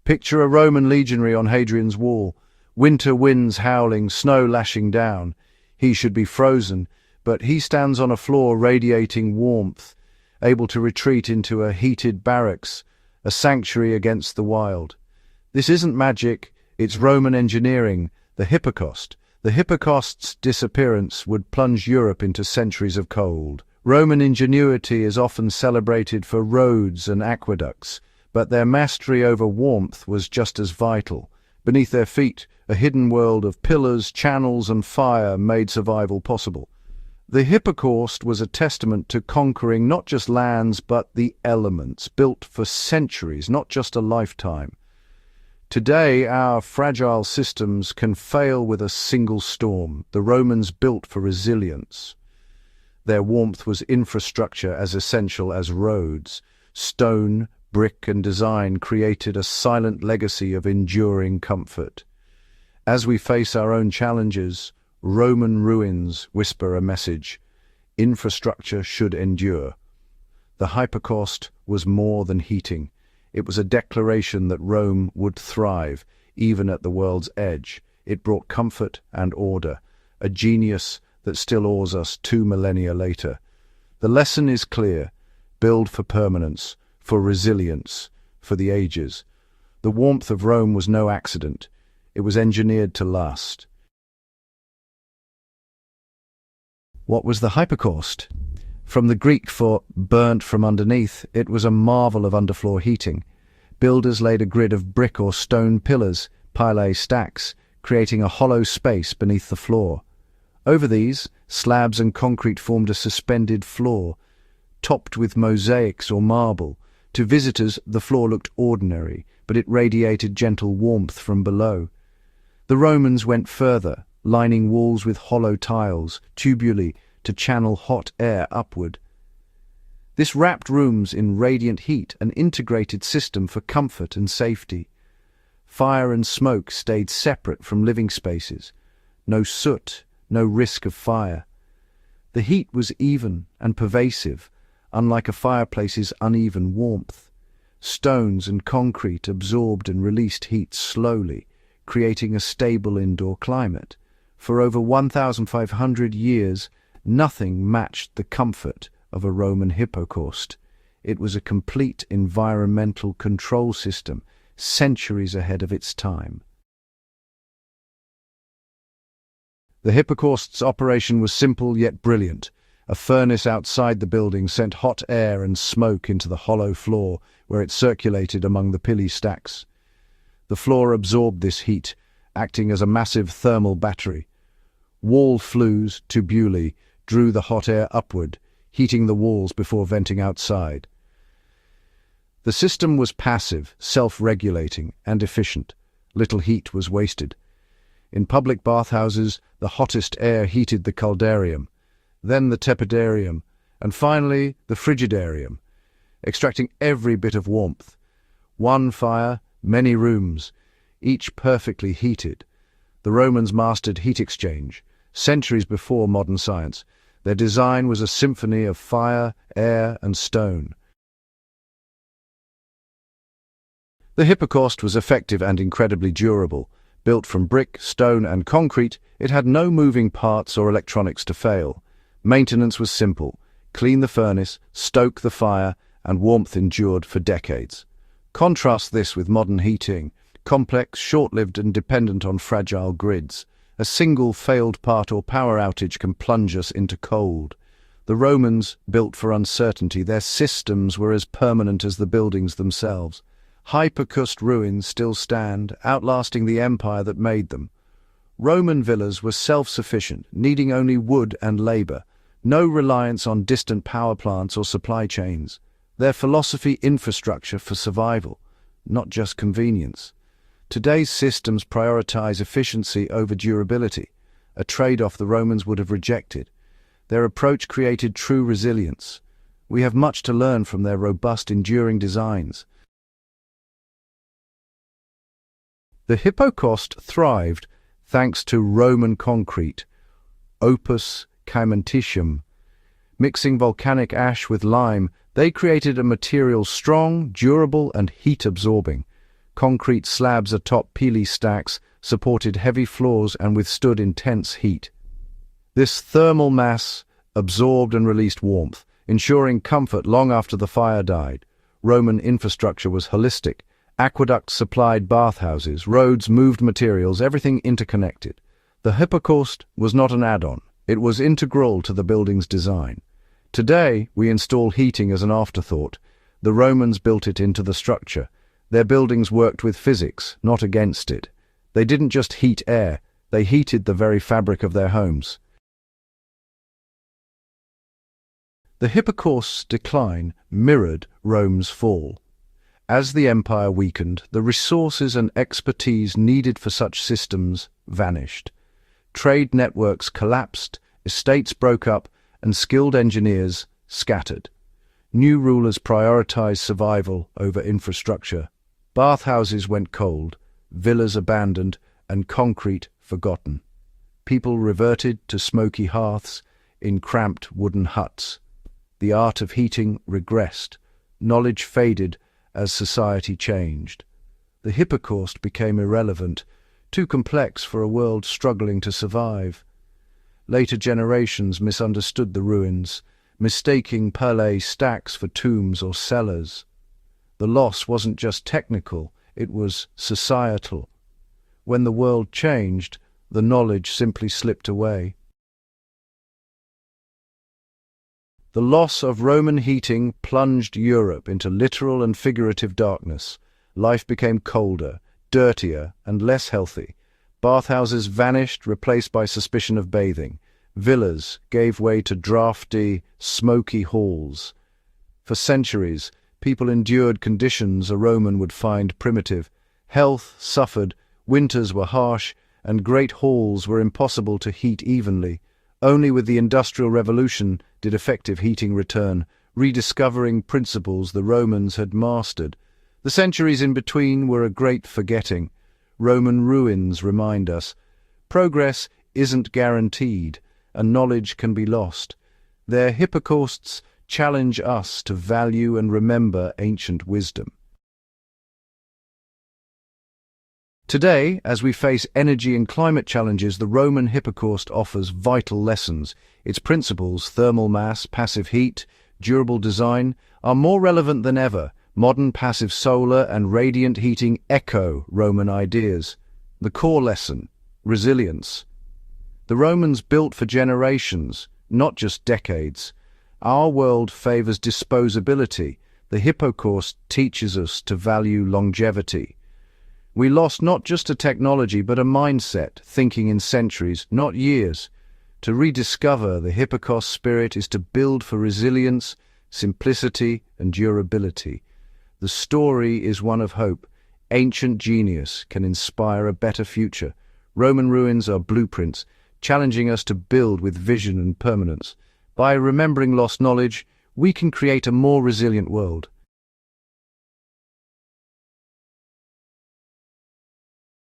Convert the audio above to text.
Picture a Roman legionary on Hadrian's wall, winter winds howling, snow lashing down. He should be frozen, but he stands on a floor radiating warmth, able to retreat into a heated barracks, a sanctuary against the wild. This isn't magic, it's Roman engineering, the Hippocaust. The Hippocaust's disappearance would plunge Europe into centuries of cold. Roman ingenuity is often celebrated for roads and aqueducts, but their mastery over warmth was just as vital. Beneath their feet, a hidden world of pillars, channels, and fire made survival possible. The Hippocaust was a testament to conquering not just lands but the elements, built for centuries, not just a lifetime. Today, our fragile systems can fail with a single storm. The Romans built for resilience. Their warmth was infrastructure as essential as roads. Stone, brick, and design created a silent legacy of enduring comfort. As we face our own challenges, Roman ruins whisper a message: infrastructure should endure. The Hippocaust was more than heating. It was a declaration that Rome would thrive, even at the world's edge. It brought comfort and order, a genius that still awes us 2 millennia later. The lesson is clear: build for permanence, for resilience, for the ages. The warmth of Rome was no accident. It was engineered to last. What was the Hippocaust? From the Greek for burnt from underneath, it was a marvel of underfloor heating. Builders laid a grid of brick or stone pillars, pile stacks, creating a hollow space beneath the floor. Over these, slabs and concrete formed a suspended floor, topped with mosaics or marble. To visitors, the floor looked ordinary, but it radiated gentle warmth from below. The Romans went further, lining walls with hollow tiles, tubuli, to channel hot air upward. This wrapped rooms in radiant heat, an integrated system for comfort and safety. Fire and smoke stayed separate from living spaces. No soot, no risk of fire. The heat was even and pervasive, unlike a fireplace's uneven warmth. Stones and concrete absorbed and released heat slowly, creating a stable indoor climate. For over 1,500 years, nothing matched the comfort of a Roman Hippocaust. It was a complete environmental control system, centuries ahead of its time. The Hippocaust's operation was simple yet brilliant. A furnace outside the building sent hot air and smoke into the hollow floor, where it circulated among the pillar stacks. The floor absorbed this heat, acting as a massive thermal battery. Wall flues, tubuli, drew the hot air upward, heating the walls before venting outside. The system was passive, self-regulating, and efficient. Little heat was wasted. In public bathhouses, the hottest air heated the caldarium, then the tepidarium, and finally the frigidarium, extracting every bit of warmth. One fire, many rooms, each perfectly heated. The Romans mastered heat exchange, centuries before modern science. Their design was a symphony of fire, air, and stone. The Hippocaust was effective and incredibly durable. Built from brick, stone, and concrete, it had no moving parts or electronics to fail. Maintenance was simple: clean the furnace, stoke the fire, and warmth endured for decades. Contrast this with modern heating, complex, short-lived, and dependent on fragile grids. A single failed part or power outage can plunge us into cold. The Romans built for uncertainty. Their systems were as permanent as the buildings themselves. Hippocaust ruins still stand, outlasting the empire that made them. Roman villas were self-sufficient, needing only wood and labor. No reliance on distant power plants or supply chains. Their philosophy: infrastructure for survival, not just convenience. Today's systems prioritize efficiency over durability, a trade-off the Romans would have rejected. Their approach created true resilience. We have much to learn from their robust, enduring designs. The Hippocaust thrived thanks to Roman concrete, opus caementitium. Mixing volcanic ash with lime, they created a material strong, durable, and heat-absorbing. Concrete slabs atop pili stacks supported heavy floors and withstood intense heat. This thermal mass absorbed and released warmth, ensuring comfort long after the fire died. Roman infrastructure was holistic. Aqueducts supplied bathhouses, roads moved materials, everything interconnected. The hypocaust was not an add-on. It was integral to the building's design. Today, we install heating as an afterthought. The Romans built it into the structure. Their buildings worked with physics, not against it. They didn't just heat air, they heated the very fabric of their homes. The hypocaust's decline mirrored Rome's fall. As the empire weakened, the resources and expertise needed for such systems vanished. Trade networks collapsed, estates broke up, and skilled engineers scattered. New rulers prioritized survival over infrastructure. Bathhouses went cold, villas abandoned, and concrete forgotten. People reverted to smoky hearths in cramped wooden huts. The art of heating regressed. Knowledge faded as society changed. The hypocaust became irrelevant, too complex for a world struggling to survive. Later generations misunderstood the ruins, mistaking Palais stacks for tombs or cellars. The loss wasn't just technical, it was societal. When the world changed, the knowledge simply slipped away. The loss of Roman heating plunged Europe into literal and figurative darkness. Life became colder, dirtier, and less healthy. Bathhouses vanished, replaced by suspicion of bathing. Villas gave way to draughty, smoky halls. For centuries, people endured conditions a Roman would find primitive. Health suffered, winters were harsh, and great halls were impossible to heat evenly. Only with the Industrial Revolution did effective heating return, rediscovering principles the Romans had mastered. The centuries in between were a great forgetting. Roman ruins remind us, progress isn't guaranteed, and knowledge can be lost. Their hypocausts challenge us to value and remember ancient wisdom. Today, as we face energy and climate challenges, the Roman hypocaust offers vital lessons. Its principles, thermal mass, passive heat, durable design, are more relevant than ever. Modern passive solar and radiant heating echo Roman ideas. The core lesson: resilience. The Romans built for generations, not just decades. Our world favors disposability. The hypocaust teaches us to value longevity. We lost not just a technology but a mindset, thinking in centuries, not years. To rediscover the hypocaust spirit is to build for resilience, simplicity, and durability. The story is one of hope. Ancient genius can inspire a better future. Roman ruins are blueprints, challenging us to build with vision and permanence. By remembering lost knowledge, we can create a more resilient world.